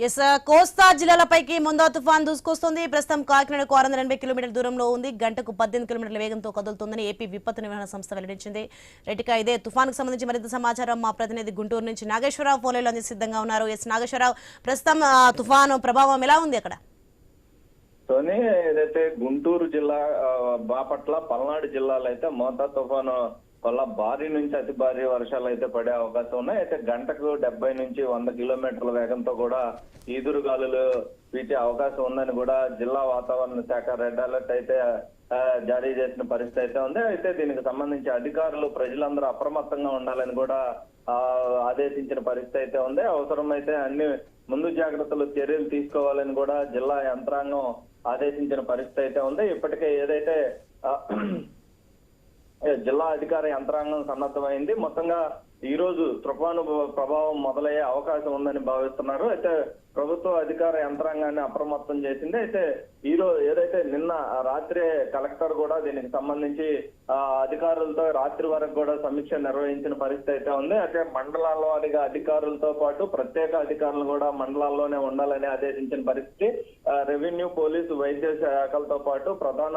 Yes కోస్తా జిల్లాలపైకి Montha తుఫాన్ దూసుకొస్తుంది. ప్రస్తుతం కాకినాడకు 680 కిలోమీటర్ల దూరంలో ఉంది. గంటకు 18 కిలోమీటర్ల వేగంతో కదులుతుందని ఏపీ విపత్తు నిర్వహణ సంస్థ వెల్లడించింది. రెడ్డిక ఇదే తుఫాన్కు సంబంధించి మరింత సమాచారం మా ప్రతినిధి గుంటూరు నుంచి నాగేశ్వరరావు ఫోన్లో అంది సిద్ధంగా ఉన్నారు. ఎస్ నాగేశ్వరరావు, ప్రస్తుతం తుఫాను ప్రభావం ఎలా ఉంది అక్కడ? సోని, ఏదైతే గుంటూరు జిల్లా బాపట్ల పల్నాడు జిల్లాలో అయితే మోంతా తుఫాను వల్ల భారీ నుంచి అతి భారీ వర్షాలు అయితే పడే అవకాశం ఉన్నాయి. అయితే గంటకు 70 నుంచి 100 కిలోమీటర్ల వేగంతో కూడా ఈదురు గాలులు వీచే అవకాశం ఉందని కూడా జిల్లా వాతావరణ శాఖ రెడ్ అలర్ట్ అయితే జారీ చేసిన పరిస్థితి అయితే ఉంది. అయితే దీనికి సంబంధించి అధికారులు ప్రజలందరూ అప్రమత్తంగా ఉండాలని కూడా ఆదేశించిన పరిస్థితి అయితే ఉంది. అవసరమైతే అన్ని ముందు జాగ్రత్తలు చర్యలు తీసుకోవాలని కూడా జిల్లా యంత్రాంగం ఆదేశించిన పరిస్థితి అయితే ఉంది. ఇప్పటికే ఏదైతే జిల్లా అధికార యంత్రాంగం సన్నద్ధమైంది. మొత్తంగా ఈ రోజు తుఫాను ప్రభావం మొదలయ్యే అవకాశం ఉందని భావిస్తున్నారు. అయితే ప్రభుత్వ అధికార యంత్రాంగాన్ని అప్రమత్తం చేసింది. అయితే ఈ రోజు ఏదైతే నిన్న రాత్రి కలెక్టర్ కూడా దీనికి సంబంధించి అధికారులతో రాత్రి వరకు కూడా సమీక్ష నిర్వహించిన పరిస్థితి అయితే ఉంది. అయితే మండలాల వారిగా అధికారులతో పాటు ప్రత్యేక అధికారులు కూడా మండలాల్లోనే ఉండాలని ఆదేశించిన పరిస్థితి. రెవెన్యూ, పోలీసు, వైద్య శాఖలతో పాటు ప్రధాన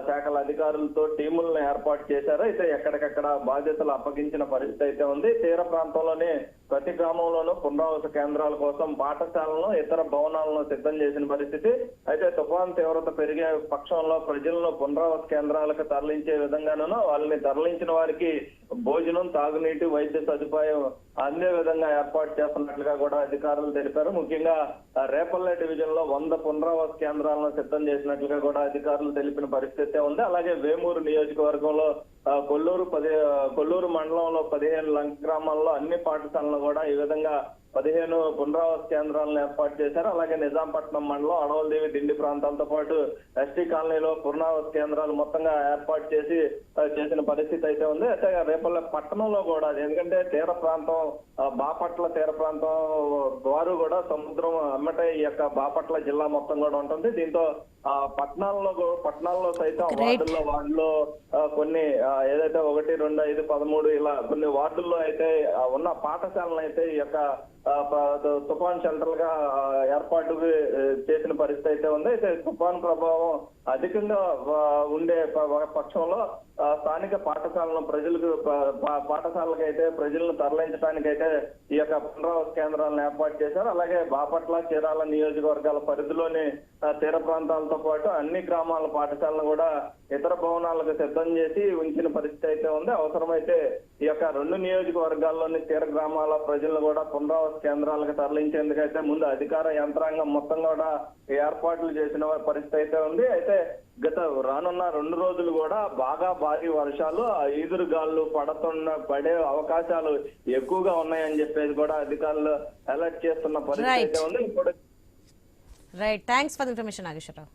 శాఖల అధికారులతో టీములను ఏర్పాటు చేశారు. అయితే ఎక్కడికక్కడ బాధ్యతలు అప్పగించిన పరిస్థితి అయితే ఉంది. తీర ప్రాంతంలోనే ప్రతి గ్రామంలోనూ పునరావాస కేంద్రాల కోసం పాఠశాలను, ఇతర భవనాలను సిద్ధం చేసిన పరిస్థితి. అయితే తుఫాన్ తీవ్రత పెరిగే పక్షంలో ప్రజలను పునరావాస కేంద్రాలకు తరలించే విధంగానూ వాళ్ళని తరలించిన వారికి భోజనం, తాగునీటి, వైద్య సదుపాయం అందే విధంగా ఏర్పాటు చేస్తున్నట్లుగా కూడా అధికారులు తెలిపారు. ముఖ్యంగా రేపల్లె డివిజన్ లో 100 పునరావాస కేంద్రాలను సిద్ధం చేసినట్లుగా కూడా అధికారులు తెలిపిన పరిస్థితి ఉంది. అలాగే వేమూరు నియోజకవర్గంలో కొల్లూరు మండలంలో 15 లంక గ్రామాల్లో అన్ని పాఠశాలను కూడా ఈ విధంగా 15 పునరావాస కేంద్రాలను ఏర్పాటు చేశారు. అలాగే నిజాంపట్నం మండలం అడవలదేవి, దిండి ప్రాంతాలతో పాటు ఎస్టీ కాలనీలో పునరావాస కేంద్రాలు మొత్తంగా ఏర్పాటు చేసిన పరిస్థితి అయితే ఉంది. అయితే రేపల్ల పట్టణంలో కూడా, ఎందుకంటే తీర ప్రాంతం బాపట్ల తీర ప్రాంతం వారు కూడా సముద్రం అమ్మటే ఈ యొక్క బాపట్ల జిల్లా మొత్తం కూడా ఉంటుంది. దీంతో పట్టణాల్లో సైతం వార్డుల్లో కొన్ని ఏదైతే 1, 2, 5, 13 ఇలా కొన్ని వార్డుల్లో అయితే ఉన్న పాఠశాలను అయితే ఈ యొక్క తుఫాన్ సెంటర్ గా ఏర్పాటు చేసిన పరిస్థితి అయితే ఉంది. అయితే తుఫాన్ ప్రభావం అధికంగా ఉండే పక్షంలో స్థానిక పాఠశాలకైతే ప్రజలను తరలించడానికైతే ఈ యొక్క పునరావాస కేంద్రాలను ఏర్పాటు చేశారు. అలాగే బాపట్ల, చీరాల నియోజకవర్గాల పరిధిలోని తీర ప్రాంతాలతో పాటు అన్ని గ్రామాల పాఠశాలను కూడా ఇతర భవనాలకు సిద్ధం చేసి ఉంచిన పరిస్థితి అయితే ఉంది. అవసరమైతే ఈ యొక్క 2 నియోజకవర్గాల్లోని తీర గ్రామాల ప్రజలను కూడా పునరావాస కేంద్రాలకు తరలించేందుకైతే ముందు అధికార యంత్రాంగం మొత్తం కూడా ఏర్పాట్లు చేసిన పరిస్థితి అయితే ఉంది. అయితే గత రానున్న 2 రోజులు కూడా బాగా భారీ వర్షాలు, ఈదురు గాళ్ళు పడే అవకాశాలు ఎక్కువగా ఉన్నాయని చెప్పేసి కూడా అధికారులు అలర్ట్ చేస్తున్న పరిస్థితి అయితే ఉంది. Right, thanks for information Nageswararao.